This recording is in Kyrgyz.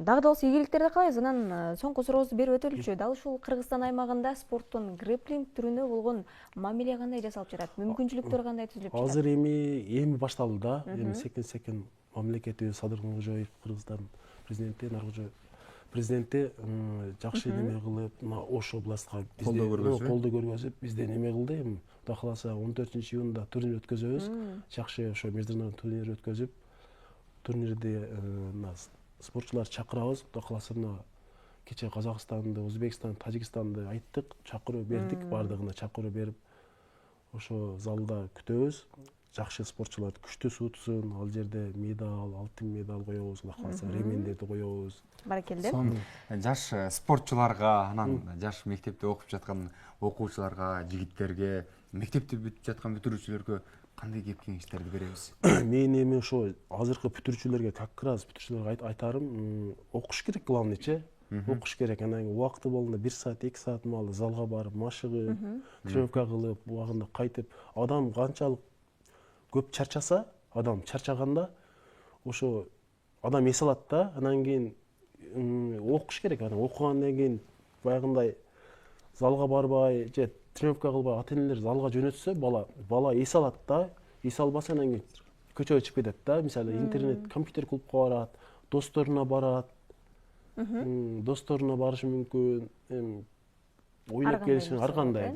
Дагы да болсо ийгиликтерди каалайбыз. Анан соңку сурообузду берип өтөлүчү. Дал ушул Кыргызстан аймагында спорттун грэпплинг түрүнө болгон мамиле кандай жасалып жатат? Мүмкүнчүлүктөр кандай түзүлүп жатат? Азыр эми башталды да. Эми секин мамлекетибиз Садыр Кулкожоев, Кыргызстан президенти, Наркожоев президенти жакшы неме кылып, Ош областка колдоо көргөзүп, бизде неме кылды. Эми Кудай кааласа 14-июнда турнир өткөзөбүз. Жакшы ошо международный турнир өткөзүп, турнирде спортчуларды чакырабыз. Кудай кааласа кечээ Казакстанды, Өзбекстанды, Тажикстанды айттык, чакыруу бердик, бардыгына чакыруу берип, ошо залда күтөбүз. Жакшы спортчуларды күчтүү суутсун, ал жерде медаль, алтын медаль коебуз, Кудай кааласа ремендерди коебуз. Баракелде. Жаш спортчуларга, анан жаш мектепте окуп жаткан окуучуларга, жигиттерге, мектепти бүтүп жаткан бүтүрүүчүлөргө кандай кеп кеңештерди беребиз? Мен эми ошо азыркы бүтүрүүчүлөргө как раз бүтүрүүчүлөргө айтарым, окуш керек главныйчы. Окуш керек. Анан кийин убакыты болгондо 1 саат, 2 саат маалы залга барып, машыгып, тренировка кылып, убагында кайтып, адам канчалык көп чарчаса, адам чарчаганда ошо адам эс алат да, анан кийин окуш керек. Анан окугандан кийин баягындай залга барбай же тренировка кылбай ата-энелер залга жөнөтсө, бала эс алат да. Эс албаса анан кийин көчөгө чыгып кетет да. Мисалы интернет, компьютер клубка барат, досторуна барат. Досторуна барышы мүмкүн. Эми ойлоп келишин ар кандай.